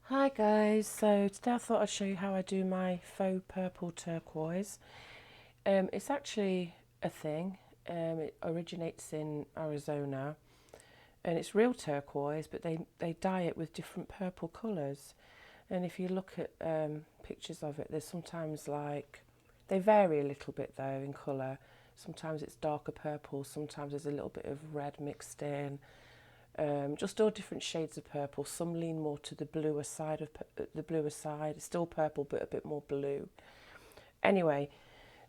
Hi guys, so today I thought I'd show you how I do my faux purple turquoise. It's actually a thing. It originates in Arizona and it's real turquoise, but they dye it with different purple colours. And if you look at pictures of it, there's sometimes they vary a little bit though in colour. Sometimes it's darker purple, sometimes there's a little bit of red mixed in. Just all different shades of purple. Some lean more to the bluer side It's still purple, but a bit more blue. Anyway,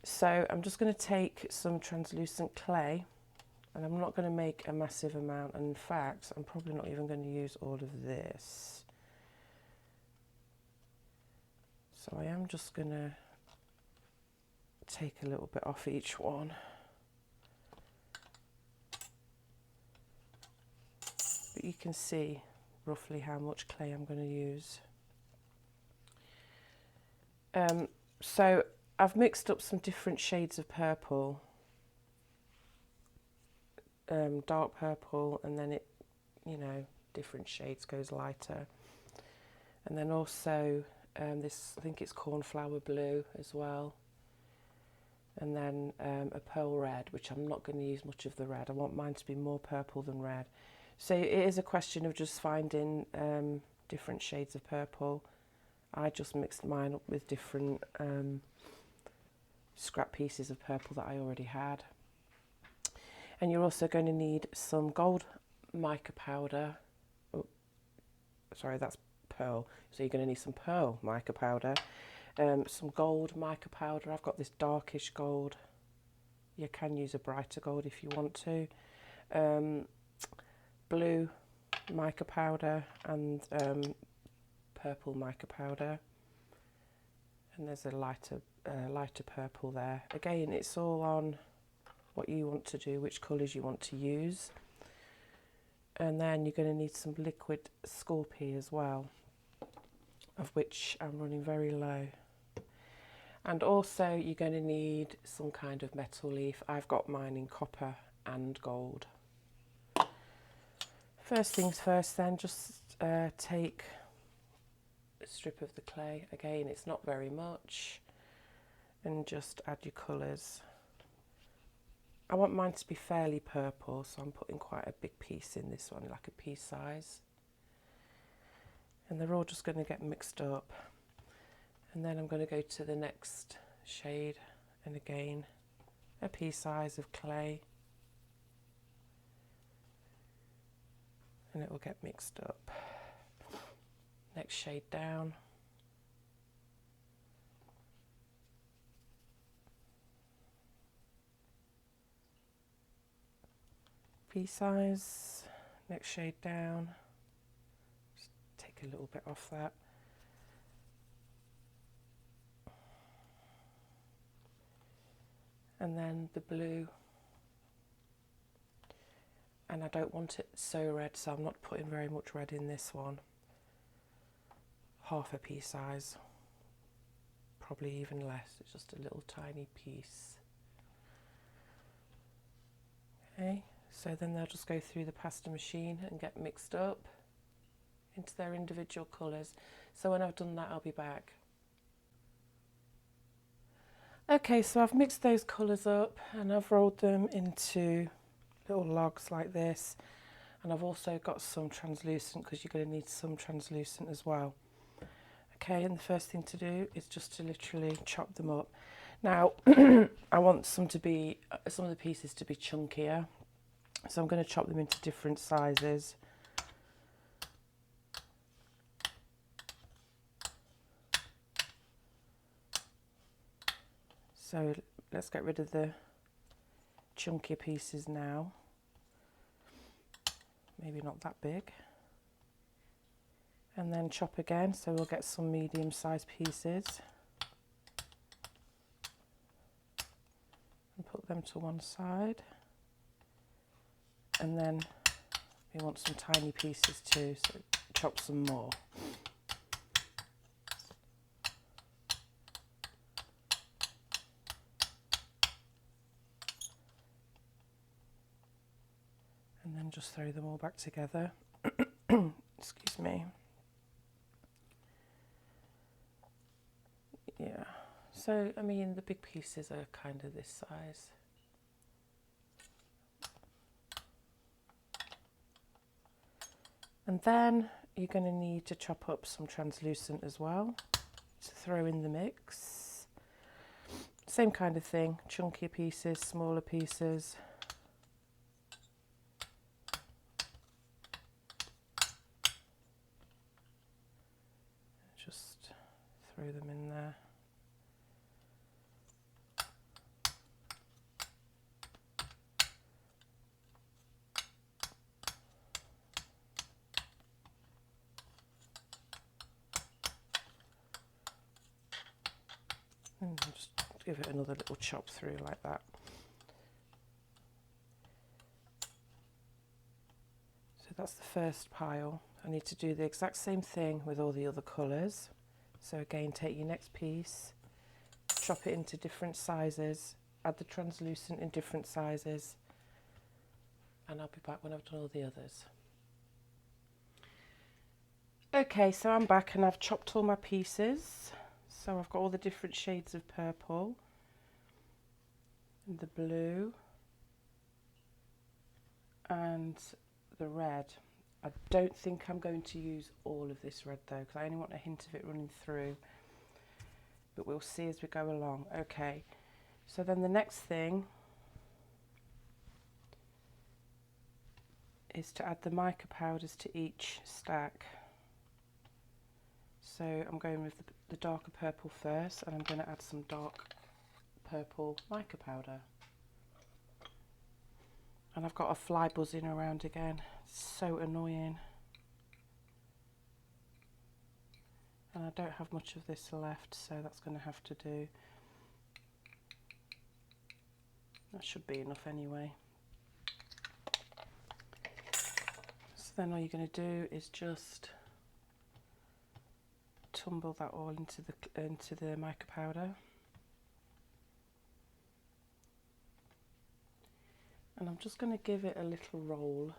so I'm just going to take some translucent clay, and I'm not going to make a massive amount. And in fact, I'm probably not even going to use all of this. So I am just going to take a little bit off each one. But you can see roughly how much clay I'm going to use. So I've mixed up some different shades of purple, dark purple, and then different shades goes lighter. And then also this, I think it's cornflower blue as well. And then a pearl red, which I'm not going to use much of the red. I want mine to be more purple than red. So it is a question of just finding different shades of purple. I just mixed mine up with different scrap pieces of purple that I already had. And you're also going to need some gold mica powder. Oh, sorry, that's pearl. So you're going to need some pearl mica powder, some gold mica powder. I've got this darkish gold. You can use a brighter gold if you want to. Blue mica powder and purple mica powder. And there's a lighter purple there. Again, it's all on what you want to do, which colours you want to use. And then you're going to need some liquid Sculpey as well, of which I'm running very low. And also you're going to need some kind of metal leaf. I've got mine in copper and gold. First things first then, just take a strip of the clay. Again, it's not very much. And just add your colours. I want mine to be fairly purple, so I'm putting quite a big piece in this one, like a pea size. And they're all just going to get mixed up. And then I'm going to go to the next shade, and again, a pea size of clay. And it will get mixed up. Next shade down. Pea size, next shade down, just take a little bit off that. And then the blue, and I don't want it so red, so I'm not putting very much red in this one. Half a pea size, probably even less, it's just a little tiny piece. Okay. So then they'll just go through the pasta machine and get mixed up into their individual colours. So when I've done that, I'll be back. Okay, so I've mixed those colours up and I've rolled them into little logs like this. And I've also got some translucent, because you're going to need some translucent as well. Okay, and the first thing to do is just to literally chop them up. Now, I want some of the pieces to be chunkier. So I'm going to chop them into different sizes. So let's get rid of the chunkier pieces now. Maybe not that big. And then chop again, so we'll get some medium-sized pieces. And put them to one side. And then we want some tiny pieces too, so chop some more. And then just throw them all back together. Excuse me. So, I mean, the big pieces are kind of this size. And then you're going to need to chop up some translucent as well to throw in the mix. Same kind of thing, chunkier pieces, smaller pieces. Just throw them in there. And just give it another little chop through like that. So that's the first pile. I need to do the exact same thing with all the other colours. So again, take your next piece, chop it into different sizes, add the translucent in different sizes, and I'll be back when I've done all the others. Okay, so I'm back and I've chopped all my pieces. So I've got all the different shades of purple and the blue and the red. I don't think I'm going to use all of this red though, because I only want a hint of it running through, but we'll see as we go along. Okay, so then the next thing is to add the mica powders to each stack. So I'm going with the darker purple first, and I'm going to add some dark purple mica powder. And I've got a fly buzzing around again, it's so annoying. And I don't have much of this left, so that's going to have to do. That should be enough anyway. So then all you're going to do is just tumble that all into the mica powder. And I'm just going to give it a little roll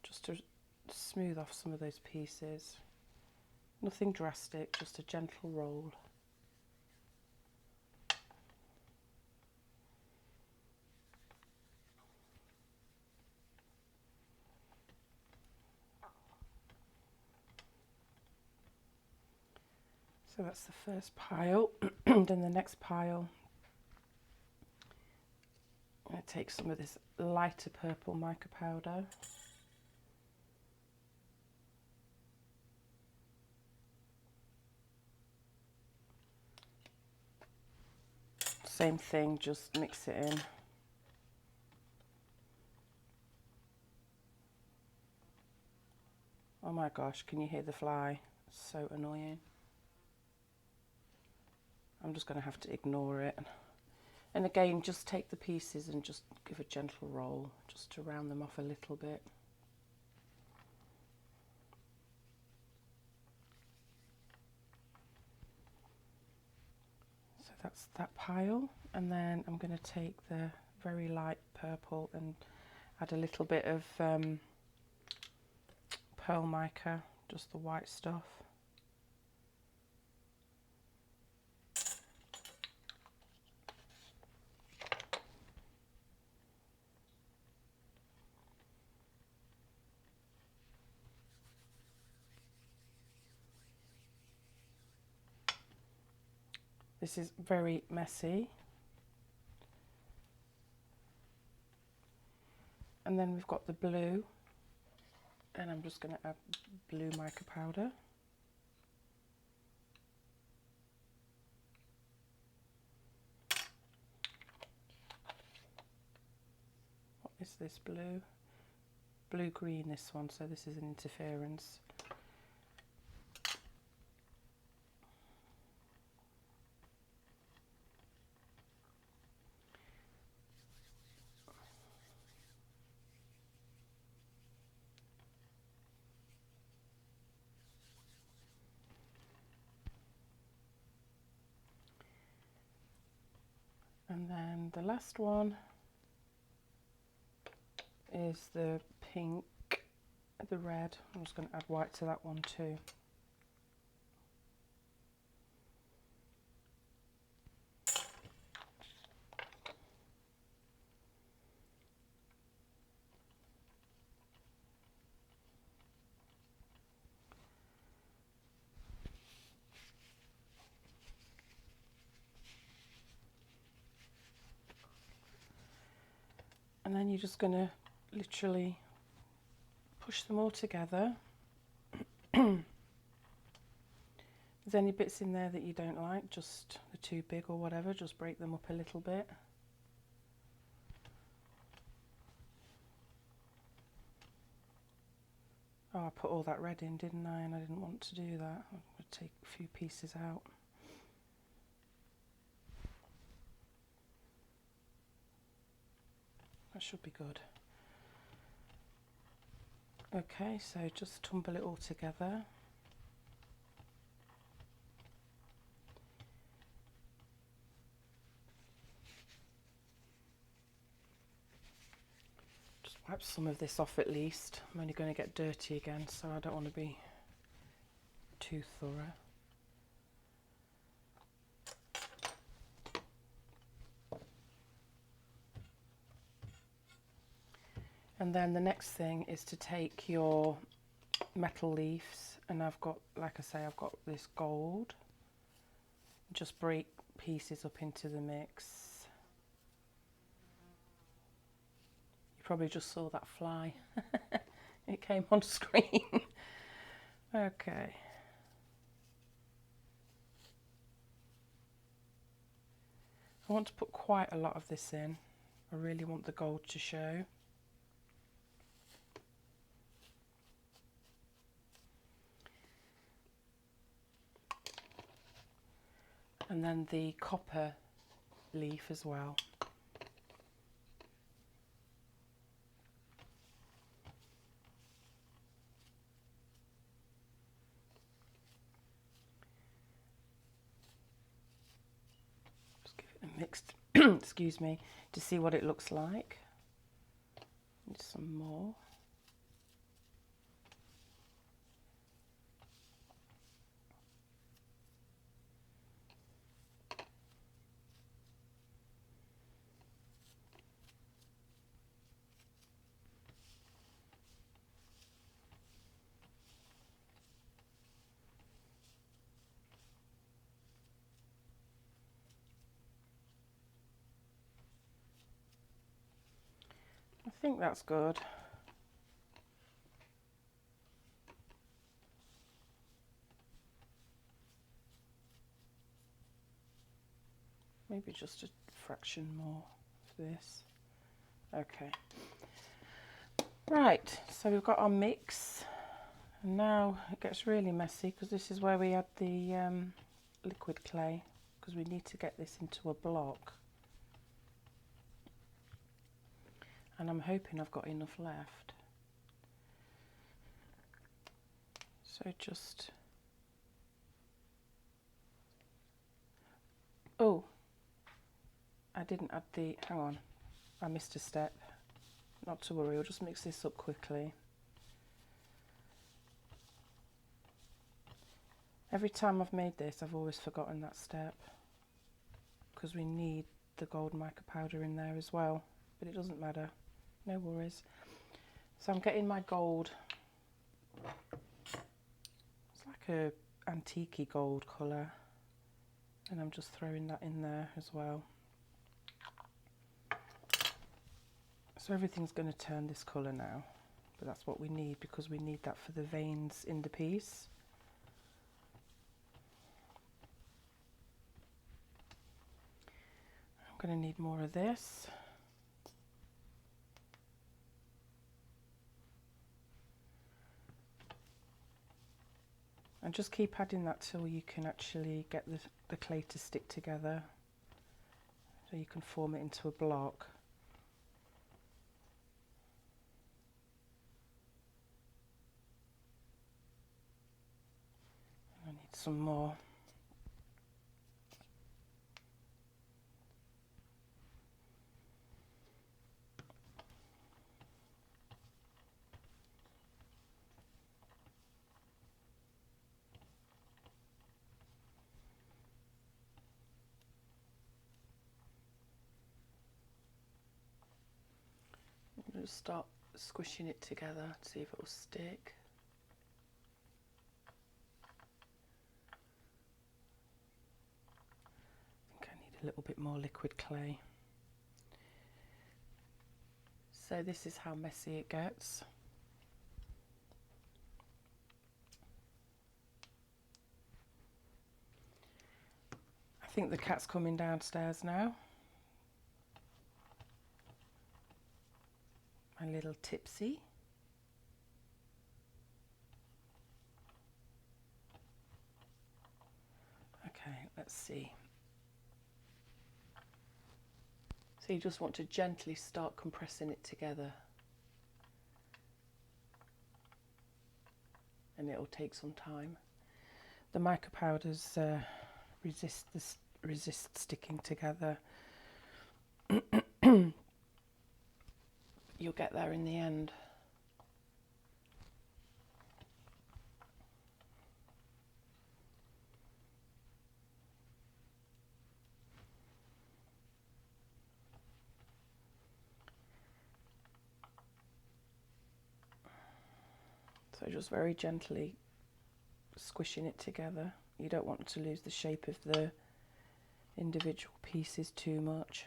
just to smooth off some of those pieces. Nothing drastic, just a gentle roll. So that's the first pile. Then the next pile, I'm going to take some of this lighter purple mica powder. Same thing, just mix it in. Oh my gosh, can you hear the fly? It's so annoying. I'm just going to have to ignore it. And again, just take the pieces and just give a gentle roll, just to round them off a little bit. So that's that pile. And then I'm going to take the very light purple and add a little bit of pearl mica, just the white stuff. This is very messy. And then we've got the blue, and I'm just going to add blue mica powder. What is this blue? Blue-green, this one, so this is an interference. And then the last one is the pink, the red. I'm just going to add white to that one too. And then you're just going to literally push them all together. If there's any bits in there that you don't like, just they're too big or whatever, just break them up a little bit. Oh, I put all that red in, didn't I? And I didn't want to do that. I'm going to take a few pieces out. That should be good. Okay, so just tumble it all together. Just wipe some of this off at least. I'm only going to get dirty again, so I don't want to be too thorough. And then the next thing is to take your metal leaves, and I've got, like I say, I've got this gold. Just break pieces up into the mix. You probably just saw that fly. It came on screen. Okay. I want to put quite a lot of this in. I really want the gold to show. And then the copper leaf as well. Just give it a mixed, excuse me, to see what it looks like. Need some more. I think that's good. Maybe just a fraction more of this. Okay. Right, so we've got our mix. And now it gets really messy because this is where we add the liquid clay, because we need to get this into a block. And I'm hoping I've got enough left. So just... Oh, I didn't add the... Hang on, I missed a step. Not to worry, we'll just mix this up quickly. Every time I've made this, I've always forgotten that step, because we need the gold mica powder in there as well, but it doesn't matter, no worries. So I'm getting my gold, it's like a antique-y gold colour, and I'm just throwing that in there as well. So everything's going to turn this colour now, but that's what we need, because we need that for the veins in the piece. I'm going to need more of this. And just keep adding that till you can actually get the clay to stick together, so you can form it into a block. I need some more. Just start squishing it together to see if it will stick. I think I need a little bit more liquid clay. So this is how messy it gets. I think the cat's coming downstairs now. My little Tipsy. Okay, let's see. So you just want to gently start compressing it together. And it'll take some time. The mica powders resist sticking together. You'll get there in the end. So just very gently squishing it together. You don't want to lose the shape of the individual pieces too much.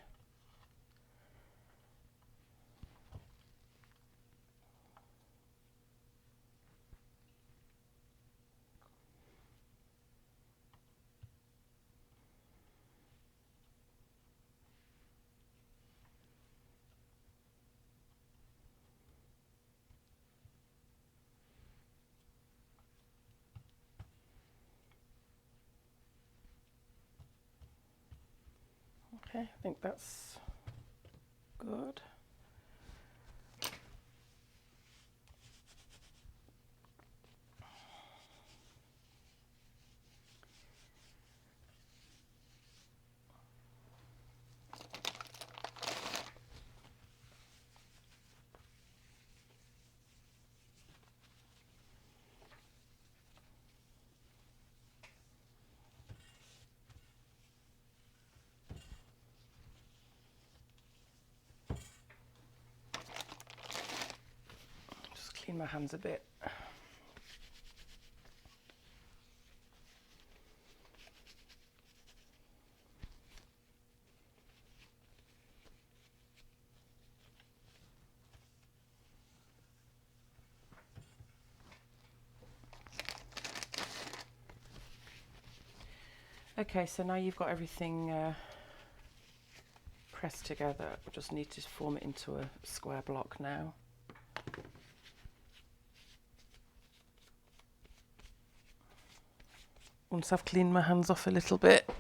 Okay, I think that's good. Clean my hands a bit. Okay, so now you've got everything pressed together. We just need to form it into a square block now. Once I've cleaned my hands off a little bit, make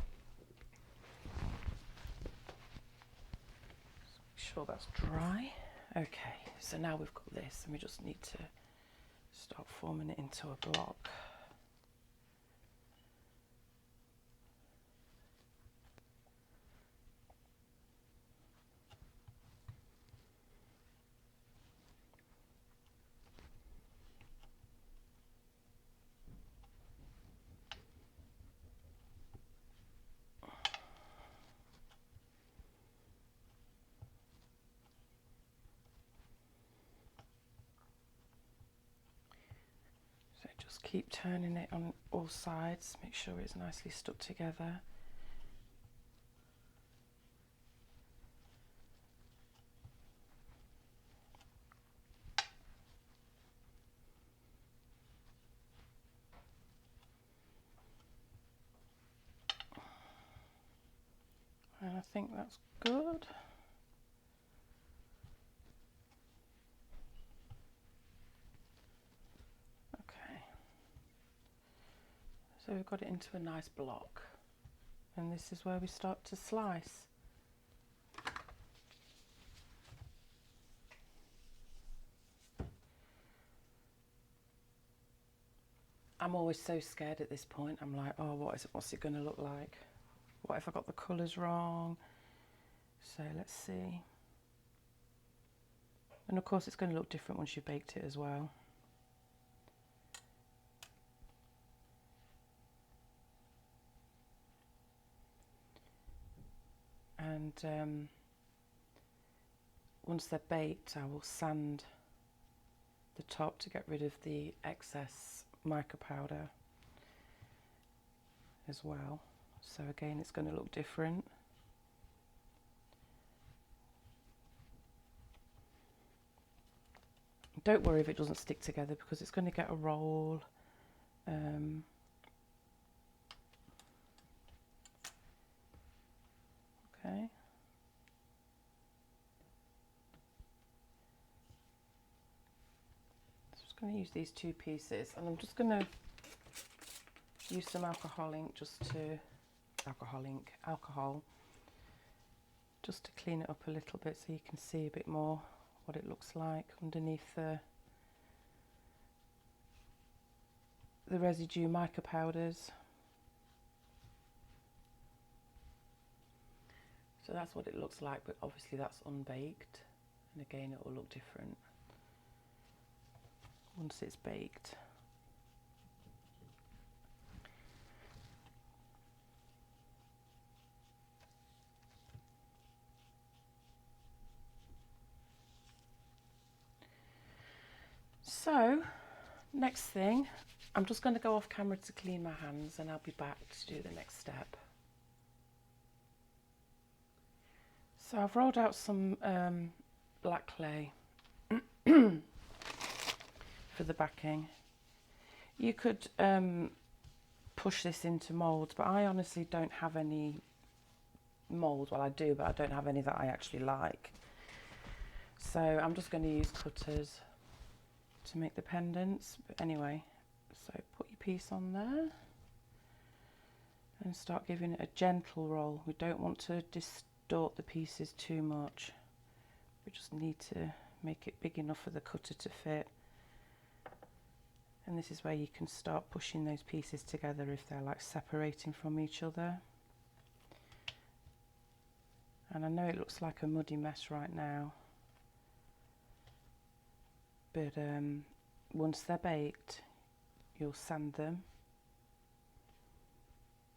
sure that's dry. Okay, so now we've got this and we just need to start forming it into a block. So just keep turning it on all sides, make sure it's nicely stuck together. And I think that's good. Okay. So we've got it into a nice block. And this is where we start to slice. I'm always so scared at this point. I'm like, oh, what's it going to look like? What if I got the colours wrong? So let's see. And of course it's going to look different once you've baked it as well. And once they're baked, I will sand the top to get rid of the excess mica powder as well. So again, it's going to look different. don't worry if it doesn't stick together because it's going to get a roll. Okay. Just going to use these two pieces, and I'm just going to use some alcohol just to alcohol just to clean it up a little bit so you can see a bit more what it looks like underneath the residue mica powders. So that's what it looks like, but obviously that's unbaked, and again it will look different once it's baked. So next thing, I'm just going to go off camera to clean my hands, and I'll be back to do the next step. So I've rolled out some black clay for the backing. You could push this into moulds, but I honestly don't have any moulds. Well, I do, but I don't have any that I actually like. So I'm just going to use cutters to make the pendants. But anyway, so put your piece on there and start giving it a gentle roll. We don't want to distort the pieces too much. We just need to make it big enough for the cutter to fit. And this is where you can start pushing those pieces together if they're like separating from each other. And I know it looks like a muddy mess right now, but once they're baked, you'll sand them,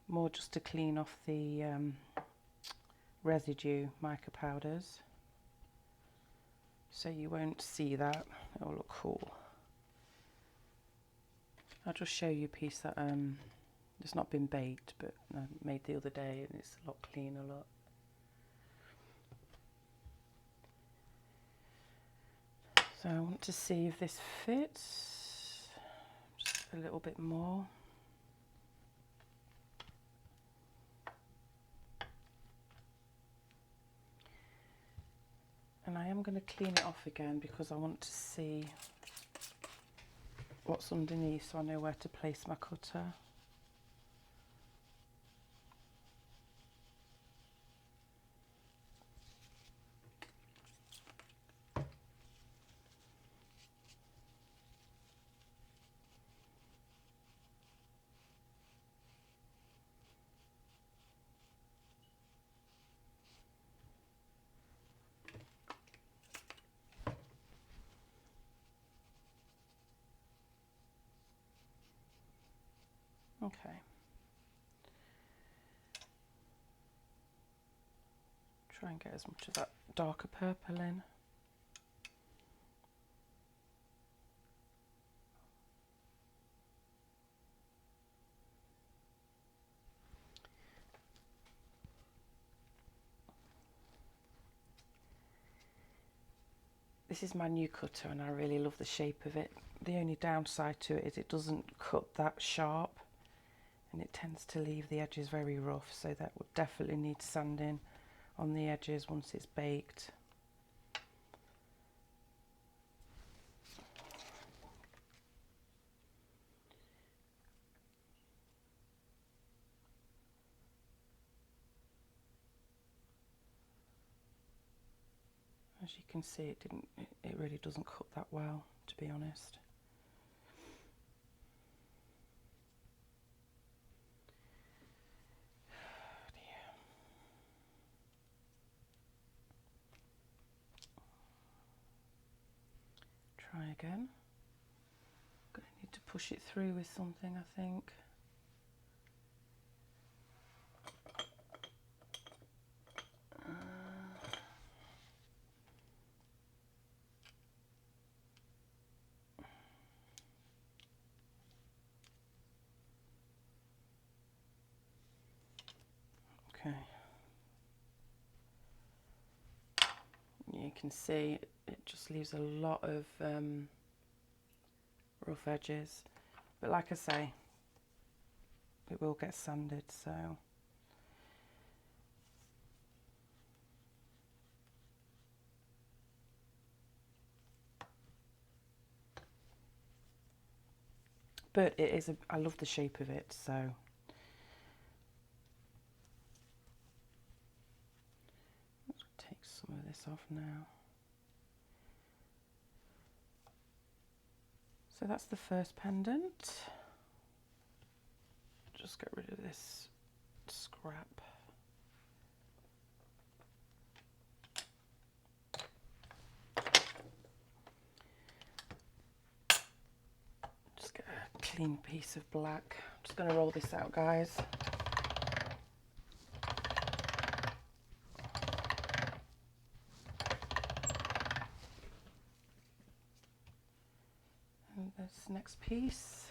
more just to clean off the residue mica powders, so you won't see that. It'll look cool. I'll just show you a piece that it's not been baked, but I made the other day, and it's a lot cleaner. Look. So I want to see if this fits, just a little bit more. And I am going to clean it off again because I want to see what's underneath so I know where to place my cutter. Okay. Try and get as much of that darker purple in. This is my new cutter and I really love the shape of it. The only downside to it is it doesn't cut that sharp, and it tends to leave the edges very rough, so that would definitely need sanding on the edges once it's baked. As you can see, it really doesn't cut that well, to be honest. Try again. Gonna need to push it through with something, I think. Okay. You can see it just leaves a lot of rough edges, but like I say, it will get sanded, so. But it is, I love the shape of it, so. Let's take some of this off now. So that's the first pendant. Just get rid of this scrap. Just get a clean piece of black. I'm just going to roll this out, guys. And this next piece.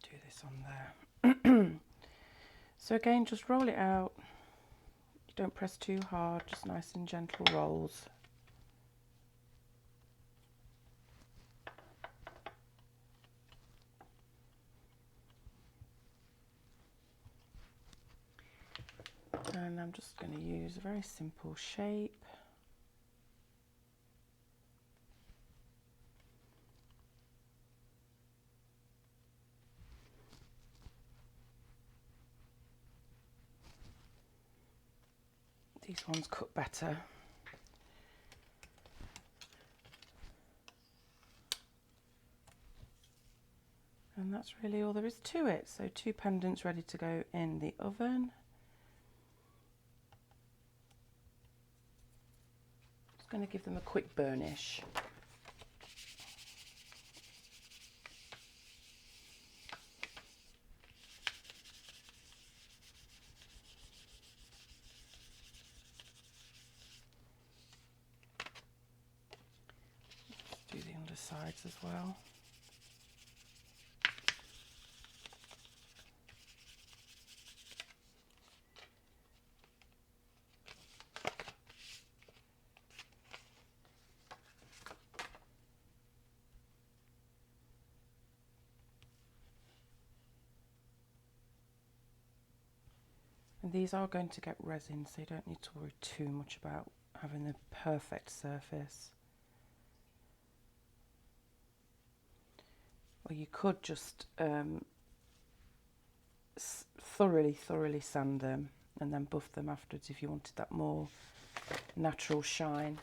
Do this on there. So again, just roll it out. You don't press too hard, just nice and gentle rolls. And I'm just going to use a very simple shape. These ones cut better. And that's really all there is to it. So 2 pendants ready to go in the oven. Just going to give them a quick burnish. Do the undersides as well. And these are going to get resin, so you don't need to worry too much about having the perfect surface. Or you could just thoroughly sand them and then buff them afterwards if you wanted that more natural shine.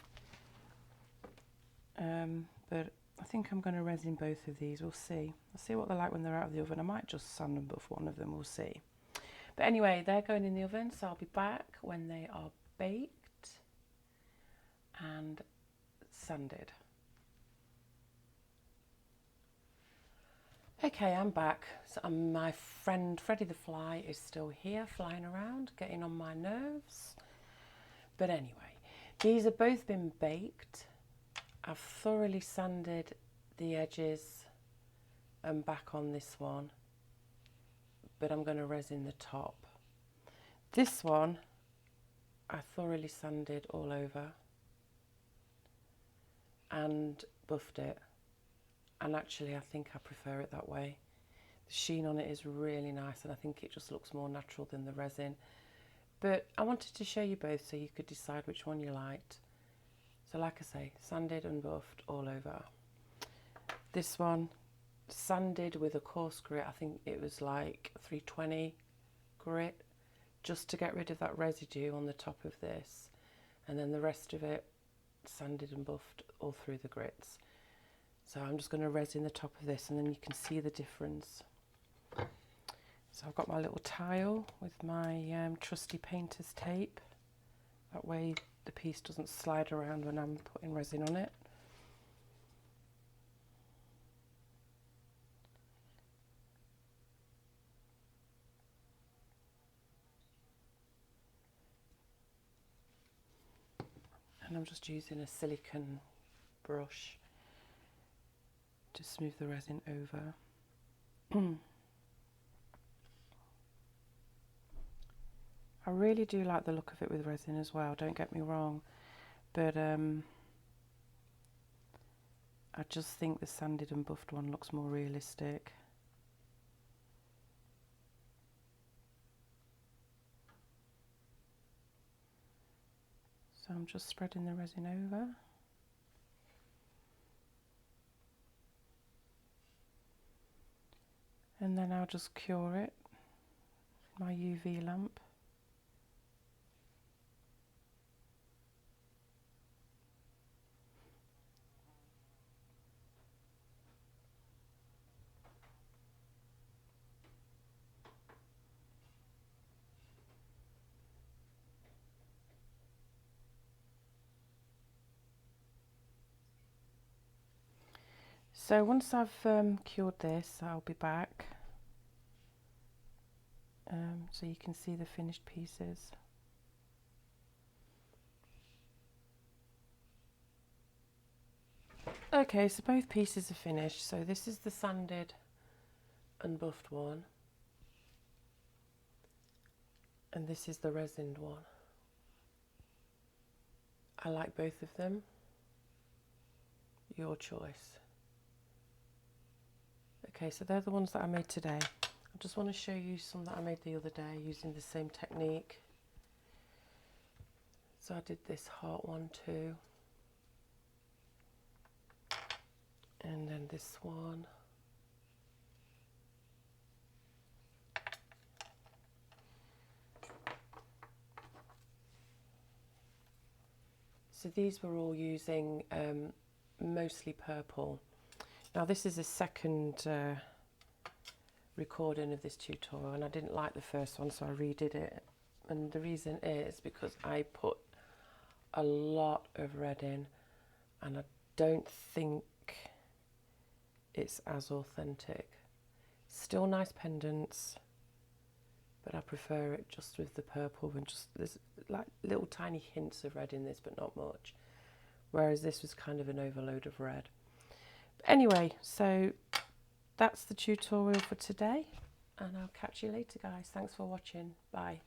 But I think I'm going to resin both of these. We'll see. I'll see what they're like when they're out of the oven. I might just sand and buff one of them. We'll see. But anyway, they're going in the oven, so I'll be back when they are baked and sanded. Okay, I'm back. So my friend Freddie the Fly is still here, flying around, getting on my nerves. But anyway, these have both been baked. I've thoroughly sanded the edges and back on this one, but I'm going to resin the top. This one, I thoroughly sanded all over and buffed it. And actually, I think I prefer it that way. The sheen on it is really nice, and I think it just looks more natural than the resin. But I wanted to show you both so you could decide which one you liked. So like I say, sanded and buffed all over. This one, sanded with a coarse grit. I think it was like 320 grit, just to get rid of that residue on the top of this. And then the rest of it, sanded and buffed all through the grits. So I'm just going to resin the top of this, and then you can see the difference. So I've got my little tile with my trusty painter's tape. That way the piece doesn't slide around when I'm putting resin on it. And I'm just using a silicone brush to smooth the resin over. I really do like the look of it with resin as well, don't get me wrong, but I just think the sanded and buffed one looks more realistic. So I'm just spreading the resin over. And then I'll just cure it with my UV lamp. So once I've cured this, I'll be back so you can see the finished pieces. Okay, so both pieces are finished. So this is the sanded and buffed one, and this is the resined one. I like both of them. Your choice. Okay, so they're the ones that I made today. I just want to show you some that I made the other day using the same technique. So I did this heart one too. And then this one. So these were all using mostly purple. Now this is a second recording of this tutorial, and I didn't like the first one, so I redid it. And the reason is because I put a lot of red in, and I don't think it's as authentic. Still nice pendants, but I prefer it just with the purple, and just there's like little tiny hints of red in this, but not much. Whereas this was kind of an overload of red. But anyway, so that's the tutorial for today, and I'll catch you later, guys. Thanks for watching. Bye.